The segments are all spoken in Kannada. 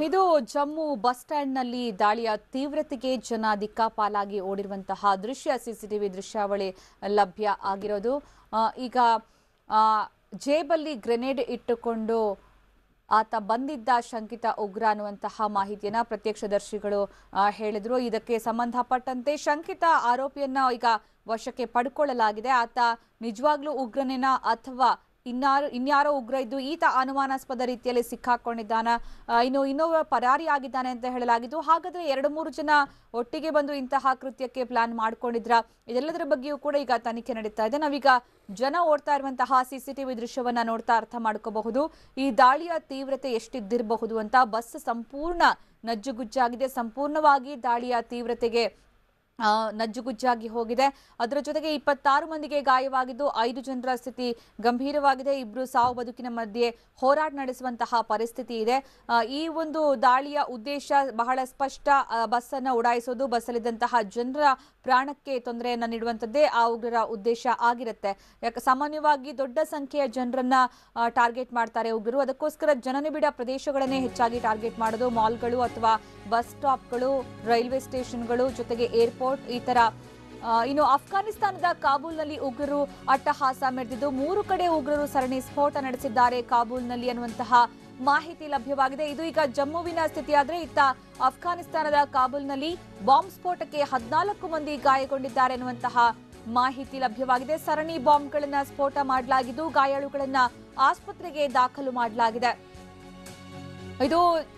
ಇದು ಜಮ್ಮು ಬಸ್ ಸ್ಟ್ಯಾಂಡ್ನಲ್ಲಿ ದಾಳಿಯ ತೀವ್ರತೆಗೆ ಜನ ದಿಕ್ಕಾಪಾಲಾಗಿ ಓಡಿರುವಂತಹ ದೃಶ್ಯ ಸಿಸಿಟಿವಿ ದೃಶ್ಯಾವಳಿ ಲಭ್ಯ ಆಗಿರೋದು. ಈಗ ಜೇಬಲ್ಲಿ ಗ್ರೆನೇಡ್ ಇಟ್ಟುಕೊಂಡು ಆತ ಬಂದಿದ್ದ ಶಂಕಿತ ಉಗ್ರ ಅನ್ನುವಂತಹ ಮಾಹಿತಿಯನ್ನ ಪ್ರತ್ಯಕ್ಷದರ್ಶಿಗಳು ಹೇಳಿದ್ರು. ಇದಕ್ಕೆ ಸಂಬಂಧಪಟ್ಟಂತೆ ಶಂಕಿತ ಆರೋಪಿಯನ್ನ ಈಗ ವಶಕ್ಕೆ ಪಡ್ಕೊಳ್ಳಲಾಗಿದೆ. ಆತ ನಿಜವಾಗ್ಲೂ ಉಗ್ರನೇನಾ ಅಥವಾ ಇನ್ಯಾರೋ ಉಗ್ರ ಇದ್ದು ಈತ ಅನುಮಾನಾಸ್ಪದ ರೀತಿಯಲ್ಲಿ ಸಿಕ್ಕಾಕೊಂಡಿದ್ದಾನ, ಇನ್ನೊಬ್ಬ ಪರಾರಿಯಾಗಿದ್ದಾನೆ ಅಂತ ಹೇಳಲಾಗಿದ್ದು. ಹಾಗಾದ್ರೆ 2-3 ಜನ ಒಟ್ಟಿಗೆ ಬಂದು ಇಂತಹ ಕೃತ್ಯಕ್ಕೆ ಪ್ಲಾನ್ ಮಾಡ್ಕೊಂಡಿದ್ರ, ಇದೆಲ್ಲದರ ಬಗ್ಗೆಯೂ ಕೂಡ ಈಗ ತನಿಖೆ ನಡೀತಾ ಇದೆ. ನಾವೀಗ ಜನ ಓಡ್ತಾ ಇರುವಂತಹ ಸಿಸಿಟಿವಿ ದೃಶ್ಯವನ್ನ ನೋಡ್ತಾ ಅರ್ಥ ಮಾಡ್ಕೋಬಹುದು ಈ ದಾಳಿಯ ತೀವ್ರತೆ ಎಷ್ಟಿದ್ದಿರಬಹುದು ಅಂತ. ಬಸ್ ಸಂಪೂರ್ಣ ನಜ್ಜುಗುಜ್ಜಾಗಿದೆ, ಸಂಪೂರ್ಣವಾಗಿ ದಾಳಿಯ ತೀವ್ರತೆಗೆ ನಜ್ಜುಗುಜ್ಜಾಗಿ ಹೋಗಿದೆ. ಅದರ ಜೊತೆಗೆ 26 ಮಂದಿಗೆ ಗಾಯವಾಗಿದ್ದು 5 ಜನರ ಸ್ಥಿತಿ ಗಂಭೀರವಾಗಿದೆ. ಇಬ್ರು ಸಾವು ಬದುಕಿನ ಮಧ್ಯೆ ಹೋರಾಟ ನಡೆಸುವಂತಹ ಪರಿಸ್ಥಿತಿ ಇದೆ. ಈ ಒಂದು ದಾಳಿಯ ಉದ್ದೇಶ ಬಹಳ ಸ್ಪಷ್ಟ. ಬಸ್ ಅನ್ನು ಉಡಾಯಿಸೋದು, ಬಸ್ಸಲ್ಲಿದ್ದಂತಹ ಜನರ ಪ್ರಾಣಕ್ಕೆ ತೊಂದರೆಯನ್ನ ನೀಡುವಂತದ್ದೇ ಆ ಉಗ್ರರ ಉದ್ದೇಶ ಆಗಿರುತ್ತೆ. ಯಾಕೆ ಸಾಮಾನ್ಯವಾಗಿ ದೊಡ್ಡ ಸಂಖ್ಯೆಯ ಜನರನ್ನ ಟಾರ್ಗೆಟ್ ಮಾಡ್ತಾರೆ ಉಗ್ರರು. ಅದಕ್ಕೋಸ್ಕರ ಜನನಿಬಿಡ ಪ್ರದೇಶಗಳನ್ನೇ ಹೆಚ್ಚಾಗಿ ಟಾರ್ಗೆಟ್ ಮಾಡೋದು. ಮಾಲ್ಗಳು ಅಥವಾ ಬಸ್ ಸ್ಟಾಪ್ಗಳು, ರೈಲ್ವೆ ಸ್ಟೇಷನ್ಗಳು, ಜೊತೆಗೆ ಏರ್ಪೋರ್ಟ್, ಈ ತರ. ಇನ್ನು ಅಫ್ಘಾನಿಸ್ತಾನದ ಕಾಬೂಲ್ನಲ್ಲಿ ಉಗ್ರರು ಅಟ್ಟಹಾಸ ಮೆರೆದಿದ್ದು 3 ಕಡೆ ಉಗ್ರರು ಸರಣಿ ಸ್ಫೋಟ ನಡೆಸಿದ್ದಾರೆ ಕಾಬೂಲ್ನಲ್ಲಿ ಅನ್ನುವಂತಹ ಮಾಹಿತಿ ಲಭ್ಯವಾಗಿದೆ. ಇದು ಈಗ ಜಮ್ಮುವಿನ ಸ್ಥಿತಿ ಆದ್ರೆ, ಇತ್ತ ಅಫ್ಘಾನಿಸ್ತಾನದ ಕಾಬೂಲ್ನಲ್ಲಿ ಬಾಂಬ್ ಸ್ಫೋಟಕ್ಕೆ 14 ಮಂದಿ ಗಾಯಗೊಂಡಿದ್ದಾರೆ ಎನ್ನುವಂತಹ ಮಾಹಿತಿ ಲಭ್ಯವಾಗಿದೆ. ಸರಣಿ ಬಾಂಬ್ಗಳನ್ನ ಸ್ಫೋಟ ಮಾಡಲಾಗಿದ್ದು ಗಾಯಾಳುಗಳನ್ನ ಆಸ್ಪತ್ರೆಗೆ ದಾಖಲು ಮಾಡಲಾಗಿದೆ. ಇದು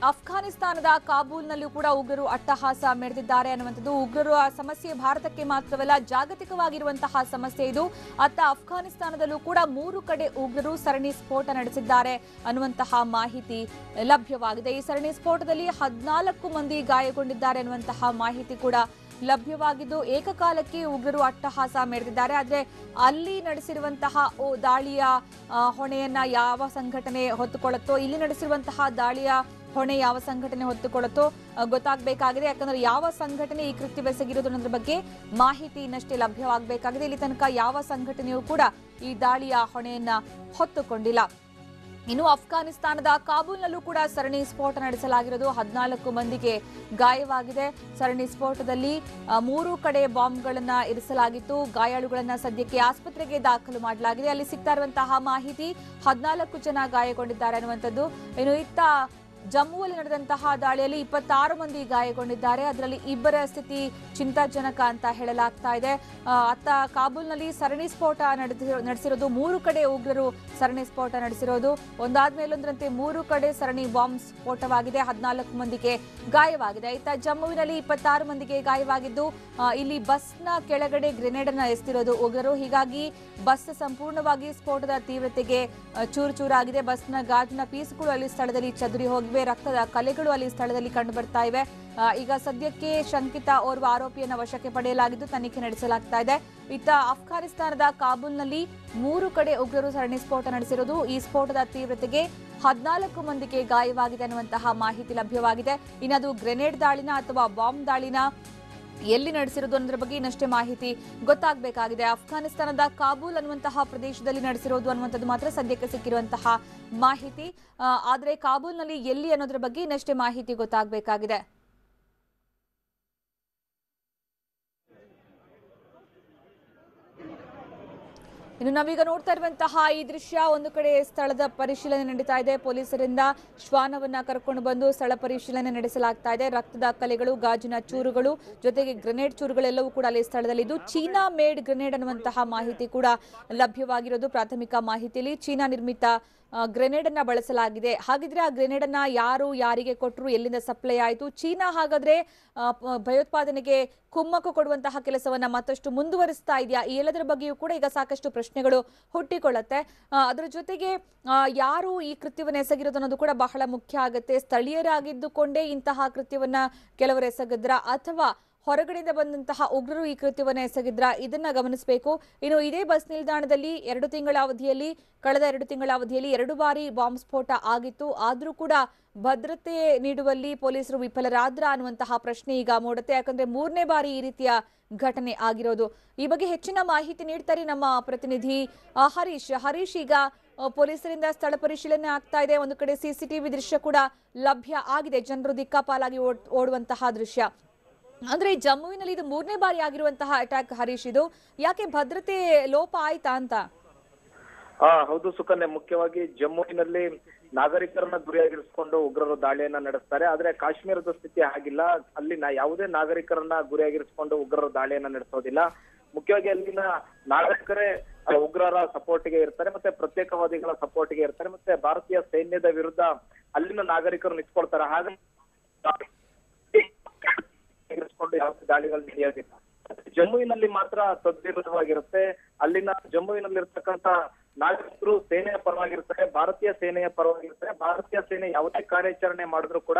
ಅಫ್ಘಾನಿಸ್ತಾನದ ಕಾಬೂಲ್ನಲ್ಲೂ ಕೂಡ ಉಗ್ರರು ಅಟ್ಟಹಾಸ ಮೆರೆದಿದ್ದಾರೆ ಅನ್ನುವಂಥದ್ದು. ಉಗ್ರರು ಆ ಸಮಸ್ಯೆ ಭಾರತಕ್ಕೆ ಮಾತ್ರವಲ್ಲ, ಜಾಗತಿಕವಾಗಿರುವಂತಹ ಸಮಸ್ಯೆ ಇದು. ಅತ್ತ ಅಫ್ಘಾನಿಸ್ತಾನದಲ್ಲೂ ಕೂಡ 3 ಕಡೆ ಉಗ್ರರು ಸರಣಿ ಸ್ಫೋಟ ನಡೆಸಿದ್ದಾರೆ ಅನ್ನುವಂತಹ ಮಾಹಿತಿ ಲಭ್ಯವಾಗಿದೆ. ಈ ಸರಣಿ ಸ್ಫೋಟದಲ್ಲಿ 14 ಮಂದಿ ಗಾಯಗೊಂಡಿದ್ದಾರೆ ಅನ್ನುವಂತಹ ಮಾಹಿತಿ ಕೂಡ ಲಭ್ಯವಾಗಿದ್ದು, ಏಕಕಾಲಕ್ಕೆ ಉಗ್ರರು ಅಟ್ಟಹಾಸ ಮೆರೆದಿದ್ದಾರೆ. ಆದ್ರೆ ಅಲ್ಲಿ ನಡೆಸಿರುವಂತಹ ದಾಳಿಯ ಹೊಣೆಯನ್ನ ಯಾವ ಸಂಘಟನೆ ಹೊತ್ತುಕೊಳ್ಳುತ್ತೋ, ಇಲ್ಲಿ ನಡೆಸಿರುವಂತಹ ದಾಳಿಯ ಹೊಣೆ ಯಾವ ಸಂಘಟನೆ ಹೊತ್ತುಕೊಳ್ಳುತ್ತೋ ಗೊತ್ತಾಗಬೇಕಾಗಿದೆ. ಯಾಕಂದ್ರೆ ಯಾವ ಸಂಘಟನೆ ಈ ಕೃತ್ಯವೆಸಗಿರೋದು ಅನ್ನೋದ್ರ ಬಗ್ಗೆ ಮಾಹಿತಿ ಇನ್ನಷ್ಟೇ ಲಭ್ಯವಾಗಬೇಕಾಗಿದೆ. ಇಲ್ಲಿ ತನಕ ಯಾವ ಸಂಘಟನೆಯೂ ಕೂಡ ಈ ದಾಳಿಯ ಹೊಣೆಯನ್ನ ಹೊತ್ತುಕೊಂಡಿಲ್ಲ. ಇನ್ನು ಅಫ್ಘಾನಿಸ್ತಾನದ ಕಾಬೂಲ್ನಲ್ಲೂ ಕೂಡ ಸರಣಿ ಸ್ಫೋಟ ನಡೆಸಲಾಗಿರೋದು. 14 ಮಂದಿಗೆ ಗಾಯವಾಗಿದೆ. ಸರಣಿ ಸ್ಫೋಟದಲ್ಲಿ 3 ಕಡೆ ಬಾಂಬ್ಗಳನ್ನ ಇರಿಸಲಾಗಿತ್ತು. ಗಾಯಾಳುಗಳನ್ನ ಸದ್ಯಕ್ಕೆ ಆಸ್ಪತ್ರೆಗೆ ದಾಖಲು ಮಾಡಲಾಗಿದೆ. ಅಲ್ಲಿ ಸಿಗ್ತಾ ಇರುವಂತಹ ಮಾಹಿತಿ 14 ಜನ ಗಾಯಗೊಂಡಿದ್ದಾರೆ ಅನ್ನುವಂಥದ್ದು. ಇನ್ನು ಇತ್ತ ಜಮ್ಮುವಲ್ಲಿ ನಡೆದಂತಹ ದಾಳಿಯಲ್ಲಿ 26 ಮಂದಿ ಗಾಯಗೊಂಡಿದ್ದಾರೆ. ಅದರಲ್ಲಿ 2 ಸ್ಥಿತಿ ಚಿಂತಾಜನಕ ಅಂತ ಹೇಳಲಾಗ್ತಾ ಇದೆ. ಅತ್ತ ಕಾಬೂಲ್ನಲ್ಲಿ ಸರಣಿ ಸ್ಫೋಟ ನಡೆಸಿರೋದು, 3 ಕಡೆ ಉಗ್ರರು ಸರಣಿ ಸ್ಫೋಟ ನಡೆಸಿರೋದು. ಒಂದಾದ್ಮೇಲೊಂದರಂತೆ 3 ಕಡೆ ಸರಣಿ ಬಾಂಬ್ ಸ್ಫೋಟವಾಗಿದೆ. 14 ಮಂದಿಗೆ ಗಾಯವಾಗಿದೆ. ಇತ್ತ ಜಮ್ಮುವಿನಲ್ಲಿ 26 ಮಂದಿಗೆ ಗಾಯವಾಗಿದ್ದು, ಇಲ್ಲಿ ಬಸ್ನ ಕೆಳಗಡೆ ಗ್ರೆನೇಡ್ ಅನ್ನ ಎಸೆದಿರೋದು ಉಗ್ರರು. ಹೀಗಾಗಿ ಬಸ್ ಸಂಪೂರ್ಣವಾಗಿ ಸ್ಫೋಟದ ತೀವ್ರತೆಗೆ ಚೂರು ಚೂರಾಗಿದೆ. ಬಸ್ನ ಗಾಜಿನ ಪೀಸ್ಗಳು ಅಲ್ಲಿ ಸ್ಥಳದಲ್ಲಿ ಚದುರಿ ಹೋಗಿವೆ. ರಕ್ತದ ಕಲೆಗಳು ಅಲ್ಲಿ ಸ್ಥಳದಲ್ಲಿ ಕಂಡು ಬರ್ತಾ ಇವೆ. ಈಗ ಸದ್ಯಕ್ಕೆ ಶಂಕಿತ ಓರ್ವ ಆರೋಪಿಯನ್ನ ವಶಕ್ಕೆ ಪಡೆಯಲಾಗಿದ್ದು ತನಿಖೆ ನಡೆಸಲಾಗ್ತಾ ಇದೆ. ಇತ್ತ ಅಫ್ಘಾನಿಸ್ತಾನದ ಕಾಬೂಲ್ನಲ್ಲಿ 3 ಕಡೆ ಉಗ್ರರು ಸರಣಿ ಸ್ಫೋಟ ನಡೆಸಿರೋದು. ಈ ಸ್ಫೋಟದ ತೀವ್ರತೆಗೆ 14 ಮಂದಿಗೆ ಗಾಯವಾಗಿದೆ ಅನ್ನುವಂತಹ ಮಾಹಿತಿ ಲಭ್ಯವಾಗಿದೆ. ಇನ್ನದು ಗ್ರೆನೇಡ್ ದಾಳಿನ ಅಥವಾ ಬಾಂಬ್ ದಾಳಿನ ಎಲ್ಲಿ ನಡೆಸಿರೋದು ಅನ್ನೋದ್ರ ಬಗ್ಗೆ ಇನ್ನಷ್ಟೇ ಮಾಹಿತಿ ಗೊತ್ತಾಗಬೇಕಾಗಿದೆ. ಅಫ್ಘಾನಿಸ್ತಾನದ ಕಾಬೂಲ್ ಅನ್ನುವಂತಹ ಪ್ರದೇಶದಲ್ಲಿ ನಡೆಸಿರೋದು ಅನ್ನುವಂಥದ್ದು ಮಾತ್ರ ಸದ್ಯಕ್ಕೆ ಸಿಕ್ಕಿರುವಂತಹ ಮಾಹಿತಿ. ಆದ್ರೆ ಕಾಬೂಲ್ನಲ್ಲಿ ಎಲ್ಲಿ ಅನ್ನೋದ್ರ ಬಗ್ಗೆ ಇನ್ನಷ್ಟೇ ಮಾಹಿತಿ ಗೊತ್ತಾಗಬೇಕಾಗಿದೆ. ಇನ್ನು ನಾವೀಗ ನೋಡ್ತಾ ಇರುವಂತಹ ಈ ದೃಶ್ಯ, ಒಂದು ಕಡೆ ಸ್ಥಳದ ಪರಿಶೀಲನೆ ನಡೀತಾ ಇದೆ. ಪೊಲೀಸರಿಂದ ಶ್ವಾನವನ್ನ ಕರ್ಕೊಂಡು ಬಂದು ಸ್ಥಳ ಪರಿಶೀಲನೆ ನಡೆಸಲಾಗ್ತಾ ಇದೆ. ರಕ್ತದ ಕಲೆಗಳು, ಗಾಜಿನ ಚೂರುಗಳು, ಜೊತೆಗೆ ಗ್ರೆನೇಡ್ ಚೂರುಗಳೆಲ್ಲವೂ ಕೂಡ ಅಲ್ಲಿ ಸ್ಥಳದಲ್ಲಿದ್ದು ಚೀನಾ ಮೇಡ್ ಗ್ರೆನೇಡ್ ಅನ್ನುವಂತಹ ಮಾಹಿತಿ ಕೂಡ ಲಭ್ಯವಾಗಿರೋದು. ಪ್ರಾಥಮಿಕ ಮಾಹಿತಿಯಲ್ಲಿ ಚೀನಾ ನಿರ್ಮಿತ ಗ್ರೆನೇಡ್ ಅನ್ನ ಬಳಸಲಾಗಿದೆ. ಹಾಗಿದ್ರೆ ಆ ಗ್ರೆನೇಡ್ ಅನ್ನ ಯಾರಿಗೆ ಕೊಟ್ಟರು, ಎಲ್ಲಿಂದ ಸಪ್ಲೈ ಆಯಿತು? ಚೀನಾ ಹಾಗಾದ್ರೆ ಭಯೋತ್ಪಾದನೆಗೆ ಕುಮ್ಮಕ್ಕು ಕೊಡುವಂತಹ ಕೆಲಸವನ್ನ ಮತ್ತಷ್ಟು ಮುಂದುವರಿಸ್ತಾ ಇದೆಯಾ? ಈ ಎಲ್ಲದರ ಬಗ್ಗೆಯೂ ಕೂಡ ಈಗ ಸಾಕಷ್ಟು ಪ್ರಶ್ನೆಗಳು ಹುಟ್ಟಿಕೊಳ್ಳುತ್ತೆ. ಅದರ ಜೊತೆಗೆ ಯಾರು ಈ ಕೃತ್ಯವನ್ನು ಎಸಗಿರೋದು ಅನ್ನೋದು ಕೂಡ ಬಹಳ ಮುಖ್ಯ ಆಗುತ್ತೆ. ಸ್ಥಳೀಯರಾಗಿದ್ದುಕೊಂಡೇ ಇಂತಹ ಕೃತ್ಯವನ್ನ ಕೆಲವರು ಎಸಗಿದ್ರ ಅಥವಾ ಹೊರಗಡೆಯಿಂದ ಬಂದಂತಹ ಉಗ್ರರು ಈ ಕೃತ್ಯವನ್ನು ಎಸಗಿದ್ರ, ಇದನ್ನ ಗಮನಿಸಬೇಕು. ಇನ್ನು ಇದೇ ಬಸ್ ನಿಲ್ದಾಣದಲ್ಲಿ ಕಳೆದ 2 ತಿಂಗಳ ಅವಧಿಯಲ್ಲಿ 2 ಬಾರಿ ಬಾಂಬ್ ಸ್ಫೋಟ ಆಗಿತ್ತು. ಆದ್ರೂ ಕೂಡ ಭದ್ರತೆ ನೀಡುವಲ್ಲಿ ಪೊಲೀಸರು ವಿಫಲರಾದ್ರ ಅನ್ನುವಂತಹ ಪ್ರಶ್ನೆ ಈಗ ಮೂಡುತ್ತೆ. ಯಾಕಂದ್ರೆ 3ನೇ ಬಾರಿ ಈ ರೀತಿಯ ಘಟನೆ ಆಗಿರೋದು. ಈ ಬಗ್ಗೆ ಹೆಚ್ಚಿನ ಮಾಹಿತಿ ನೀಡ್ತಾರೆ ನಮ್ಮ ಪ್ರತಿನಿಧಿ ಹರೀಶ್. ಈಗ ಪೊಲೀಸರಿಂದ ಸ್ಥಳ ಪರಿಶೀಲನೆ ಆಗ್ತಾ ಇದೆ. ಒಂದು ಕಡೆ ಸಿಸಿಟಿವಿ ದೃಶ್ಯ ಕೂಡ ಲಭ್ಯ ಆಗಿದೆ, ಜನರು ದಿಕ್ಕಾಪಾಲಾಗಿ ಓಡುವಂತಹ ದೃಶ್ಯ. ಅಂದ್ರೆ ಜಮ್ಮುವಿನಲ್ಲಿ ಇದು 3ನೇ ಬಾರಿ ಆಗಿರುವಂತಹ ಅಟ್ಯಾಕ್ ಹರೀಶ್. ಇದು ಯಾಕೆ ಭದ್ರತೆ ಲೋಪ ಆಯ್ತಾ ಅಂತ? ಹೌದು ಸುಕನ್ಯಾ, ಮುಖ್ಯವಾಗಿ ಜಮ್ಮುವಿನಲ್ಲಿ ನಾಗರಿಕರನ್ನ ಗುರಿಯಾಗಿರಿಸಿಕೊಂಡು ಉಗ್ರರು ದಾಳಿಯನ್ನ ನಡೆಸ್ತಾರೆ. ಆದ್ರೆ ಕಾಶ್ಮೀರದ ಸ್ಥಿತಿ ಆಗಿಲ್ಲ. ಅಲ್ಲಿ ಯಾವುದೇ ನಾಗರಿಕರನ್ನ ಗುರಿಯಾಗಿರಿಸಿಕೊಂಡು ಉಗ್ರರು ದಾಳಿಯನ್ನ ನಡೆಸೋದಿಲ್ಲ. ಮುಖ್ಯವಾಗಿ ಅಲ್ಲಿನ ನಾಗರಿಕರೇ ಉಗ್ರರ ಸಪೋರ್ಟ್ಗೆ ಇರ್ತಾರೆ, ಮತ್ತೆ ಪ್ರತ್ಯೇಕವಾದಿಗಳ ಸಪೋರ್ಟ್ಗೆ ಇರ್ತಾರೆ, ಮತ್ತೆ ಭಾರತೀಯ ಸೈನ್ಯದ ವಿರುದ್ಧ ಅಲ್ಲಿನ ನಾಗರಿಕರು ನಿಂತ್ಕೊಳ್ತಾರೆ. ಹಾಗಾಗಿ ಯಾವುದೇ ದಾಳಿಗಳು ನಡೆಯೋದಿಲ್ಲ. ಜಮ್ಮುವಿನಲ್ಲಿ ಮಾತ್ರ ತದ್ವಿರುದ್ಧವಾಗಿರುತ್ತೆ. ಅಲ್ಲಿನ ಜಮ್ಮುವಿನಲ್ಲಿರ್ತಕ್ಕಂಥ ನಾಗರಿಕರು ಸೇನೆಯ ಪರವಾಗಿರ್ತಾರೆ, ಭಾರತೀಯ ಸೇನೆಯ ಪರವಾಗಿರ್ತಾರೆ. ಭಾರತೀಯ ಸೇನೆ ಯಾವುದೇ ಕಾರ್ಯಾಚರಣೆ ಮಾಡಿದ್ರು ಕೂಡ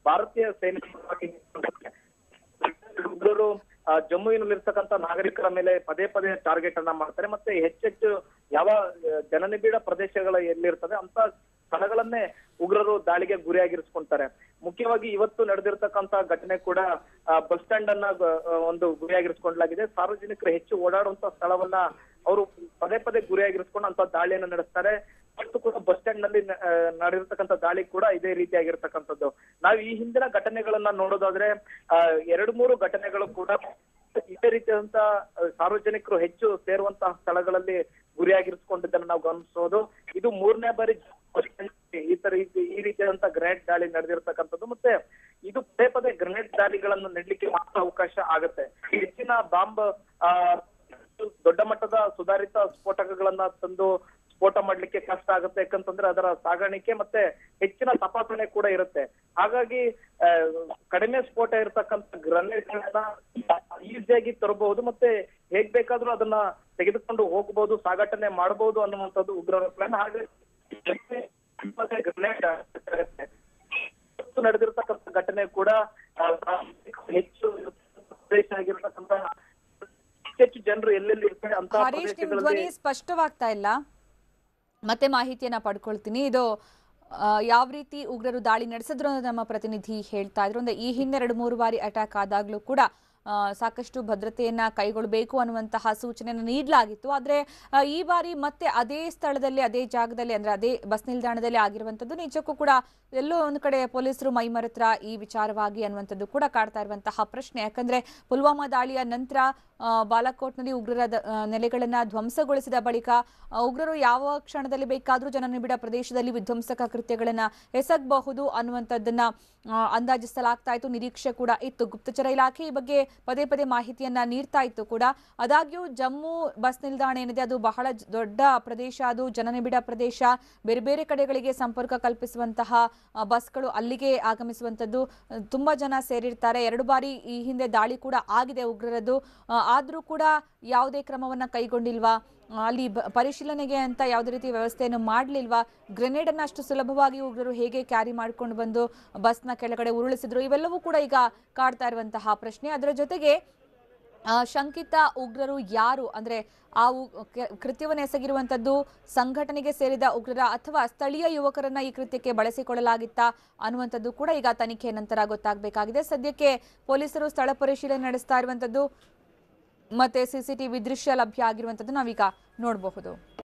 ಭಾರತೀಯ ಸೇನೆ ಪರವಾಗಿ ಉಗ್ರರು ಜಮ್ಮುವಿನಲ್ಲಿರ್ತಕ್ಕಂಥ ನಾಗರಿಕರ ಮೇಲೆ ಪದೇ ಪದೇ ಟಾರ್ಗೆಟ್ ಅನ್ನ ಮಾಡ್ತಾರೆ. ಮತ್ತೆ ಹೆಚ್ಚೆಚ್ಚು ಯಾವ ಜನನಿಬಿಡ ಪ್ರದೇಶಗಳ ಎಲ್ಲಿರ್ತದೆ ಅಂತ ಸ್ಥಳಗಳನ್ನೇ ಉಗ್ರರು ದಾಳಿಗೆ ಗುರಿಯಾಗಿರಿಸ್ಕೊಂತಾರೆ. ಮುಖ್ಯವಾಗಿ ಇವತ್ತು ನಡೆದಿರ್ತಕ್ಕಂತ ಘಟನೆ ಕೂಡ ಬಸ್ ಸ್ಟ್ಯಾಂಡ್ ಅನ್ನ ಒಂದು ಗುರಿಯಾಗಿರಿಸಿಕೊಳ್ಳಲಾಗಿದೆ. ಸಾರ್ವಜನಿಕರು ಹೆಚ್ಚು ಓಡಾಡುವಂತ ಸ್ಥಳವನ್ನ ಅವರು ಪದೇ ಪದೇ ಗುರಿಯಾಗಿರಿಸ್ಕೊಂಡು ಅಂತ ದಾಳಿಯನ್ನು ನಡೆಸ್ತಾರೆ. ಮತ್ತು ಕೂಡ ಬಸ್ ಸ್ಟ್ಯಾಂಡ್ ನಲ್ಲಿ ನಡೆದಿರ್ತಕ್ಕಂಥ ದಾಳಿ ಕೂಡ ಇದೇ ರೀತಿಯಾಗಿರ್ತಕ್ಕಂಥದ್ದು. ನಾವು ಈ ಹಿಂದಿನ ಘಟನೆಗಳನ್ನ ನೋಡೋದಾದ್ರೆ 2-3 ಘಟನೆಗಳು ಕೂಡ ಇದೇ ರೀತಿಯಾದಂತ ಸಾರ್ವಜನಿಕರು ಹೆಚ್ಚು ಸೇರುವಂತಹ ಸ್ಥಳಗಳಲ್ಲಿ ಗುರಿಯಾಗಿರಿಸಿಕೊಂಡಿದ್ದನ್ನು ನಾವು ಗಮನಿಸಬಹುದು. ಇದು 3ನೇ ಬಾರಿ ಈ ರೀತಿಯಾದಂತ ಗ್ರೆನೇಡ್ ದಾಳಿ ನಡೆದಿರ್ತಕ್ಕಂಥದ್ದು. ಮತ್ತೆ ಇದು ಪದೇ ಪದೇ ಗ್ರೆನೇಡ್ ದಾಳಿಗಳನ್ನು ನೆಡ್ಲಿಕ್ಕೆ ಮಾತ್ರ ಅವಕಾಶ ಆಗುತ್ತೆ. ಹೆಚ್ಚಿನ ಬಾಂಬ್ ದೊಡ್ಡ ಮಟ್ಟದ ಸುಧಾರಿತ ಸ್ಫೋಟಕಗಳನ್ನ ತಂದು ಸ್ಫೋಟ ಮಾಡ್ಲಿಕ್ಕೆ ಕಷ್ಟ ಆಗುತ್ತೆ. ಯಾಕಂತಂದ್ರೆ ಅದರ ಸಾಗಾಣಿಕೆ ಮತ್ತೆ ಹೆಚ್ಚಿನ ತಪಾಸಣೆ ಕೂಡ ಇರುತ್ತೆ. ಹಾಗಾಗಿ ಕಡಿಮೆ ಸ್ಫೋಟ ಇರತಕ್ಕಂತ ಗ್ರೆನೇಡ್ಗಳನ್ನ ಈಸಿಯಾಗಿ ತರಬಹುದು, ಮತ್ತೆ ಹೇಗ್ ಬೇಕಾದ್ರೂ ಅದನ್ನ ತೆಗೆದುಕೊಂಡು ಹೋಗಬಹುದು, ಸಾಗಾಟನೆ ಮಾಡಬಹುದು ಅನ್ನುವಂಥದ್ದು ಉಗ್ರರ ಪ್ಲಾನ್. ಹಾಗಾಗಿ ಗ್ರೆನೇಡ್ ನಡೆದಿರ್ತಕ್ಕಂಥ ಘಟನೆ ಕೂಡ ಹೆಚ್ಚು ಪ್ರದೇಶ ಆಗಿರ್ತಕ್ಕಂಥ ಹೆಚ್ಚು ಜನರು ಎಲ್ಲೆಲ್ಲಿ ಇರ್ತಾರೆ ಅಂತ ಧ್ವನಿ ಸ್ಪಷ್ಟವಾಗ್ತಾ ಇಲ್ಲ. ಮತ್ತೆ ಮಾಹಿತಿಯನ್ನ ಪಡ್ಕೊಳ್ತೀನಿ. ಇದು ಯಾವ ರೀತಿ ಉಗ್ರರು ದಾಳಿ ನಡೆಸಿದ್ರು ಅಂತ ನಮ್ಮ ಪ್ರತಿನಿಧಿ ಹೇಳ್ತಾ ಇದ್ರು. ಅಂದ್ರೆ ಈ ಹಿಂದೆ 2-3 ಬಾರಿ ಅಟ್ಯಾಕ್ ಆದಾಗ್ಲೂ ಕೂಡ ಸಾಕಷ್ಟು ಭದ್ರತೆಯನ್ನ ಕೈಗೊಳ್ಳಬೇಕು ಅನ್ನುವಂತಹ ಸೂಚನೆಯನ್ನು ನೀಡಲಾಗಿತ್ತು. ಆದ್ರೆ ಈ ಬಾರಿ ಮತ್ತೆ ಅದೇ ಸ್ಥಳದಲ್ಲಿ, ಅದೇ ಜಾಗದಲ್ಲಿ, ಅಂದ್ರೆ ಅದೇ ಬಸ್ ನಿಲ್ದಾಣದಲ್ಲಿ ಆಗಿರುವಂತದ್ದು ನಿಜಕ್ಕೂ ಕೂಡ ಎಲ್ಲೋ ಒಂದು ಕಡೆ ಪೊಲೀಸರು ಮೈಮರೆತ್ರ ಈ ವಿಚಾರವಾಗಿ ಅನ್ನುವಂಥದ್ದು ಕೂಡ ಕಾಡ್ತಾ ಇರುವಂತಹ ಪ್ರಶ್ನೆ. ಯಾಕಂದ್ರೆ ಪುಲ್ವಾಮಾ ದಾಳಿಯ ನಂತರ ಬಾಲಾಕೋಟ್ನಲ್ಲಿ ಉಗ್ರರ ನೆಲೆಗಳನ್ನ ಧ್ವಂಸಗೊಳಿಸಿದ ಬಳಿಕ ಉಗ್ರರು ಯಾವ ಕ್ಷಣದಲ್ಲಿ ಬೇಕಾದ್ರೂ ಜನನಿಬಿಡ ಪ್ರದೇಶದಲ್ಲಿ ವಿಧ್ವಂಸಕ ಕೃತ್ಯಗಳನ್ನ ಎಸಗಬಹುದು ಅನ್ನುವಂಥದ್ದನ್ನ ಅಂದಾಜಿಸಲಾಗ್ತಾ ಇತ್ತು. ನಿರೀಕ್ಷೆ ಕೂಡ ಇತ್ತು. ಗುಪ್ತಚರ ಇಲಾಖೆ ಈ ಬಗ್ಗೆ ಪದೇ ಪದೇ ಮಾಹಿತಿಯನ್ನ ನೀಡ್ತಾ ಇತ್ತು ಕೂಡ. ಆದಾಗ್ಯೂ ಜಮ್ಮು ಬಸ್ ನಿಲ್ದಾಣ ಏನಿದೆ ಅದು ಬಹಳ ದೊಡ್ಡ ಪ್ರದೇಶ, ಅದು ಜನನಿಬಿಡ ಪ್ರದೇಶ. ಬೇರೆ ಬೇರೆ ಕಡೆಗಳಿಗೆ ಸಂಪರ್ಕ ಕಲ್ಪಿಸುವಂತಹ ಬಸ್ಗಳು ಅಲ್ಲಿಗೆ ಆಗಮಿಸುವಂತದ್ದು. ತುಂಬಾ ಜನ ಸೇರಿರ್ತಾರೆ. 2 ಬಾರಿ ಈ ಹಿಂದೆ ದಾಳಿ ಕೂಡ ಆಗಿದೆ ಉಗ್ರರದ್ದು. ಆದ್ರೂ ಕೂಡ ಯಾವುದೇ ಕ್ರಮವನ್ನ ಕೈಗೊಂಡಿಲ್ವಾ? ಅಲ್ಲಿ ಪರಿಶೀಲನೆಗೆ ಅಂತ ಯಾವುದೇ ರೀತಿ ವ್ಯವಸ್ಥೆಯನ್ನು ಮಾಡಲಿಲ್ವಾ? ಗ್ರೆನೇಡ್ ಅನ್ನ ಅಷ್ಟು ಸುಲಭವಾಗಿ ಉಗ್ರರು ಹೇಗೆ ಕ್ಯಾರಿ ಮಾಡ್ಕೊಂಡು ಬಂದು ಬಸ್ನ ಕೆಳಗಡೆ ಉರುಳಿಸಿದ್ರು? ಇವೆಲ್ಲವೂ ಕೂಡ ಈಗ ಕಾಡ್ತಾ ಇರುವಂತಹ ಪ್ರಶ್ನೆ. ಅದರ ಜೊತೆಗೆ ಶಂಕಿತ ಉಗ್ರರು ಯಾರು, ಅಂದ್ರೆ ಆ ಕೃತ್ಯವನ್ನು ಎಸಗಿರುವಂತದ್ದು ಸಂಘಟನೆಗೆ ಸೇರಿದ ಉಗ್ರರ ಅಥವಾ ಸ್ಥಳೀಯ ಯುವಕರನ್ನ ಈ ಕೃತ್ಯಕ್ಕೆ ಬಳಸಿಕೊಳ್ಳಲಾಗಿತ್ತಾ ಅನ್ನುವಂಥದ್ದು ಕೂಡ ಈಗ ತನಿಖೆ ನಂತರ ಗೊತ್ತಾಗಬೇಕಾಗಿದೆ. ಸದ್ಯಕ್ಕೆ ಪೊಲೀಸರು ಸ್ಥಳ ಪರಿಶೀಲನೆ ನಡೆಸ್ತಾ ಇರುವಂತದ್ದು ಮತ್ತೆ ಸಿಸಿಟಿವಿ ದೃಶ್ಯ ಲಭ್ಯ ಆಗಿರುವಂತದ್ದು ನಾವೀಗ ನೋಡಬಹುದು.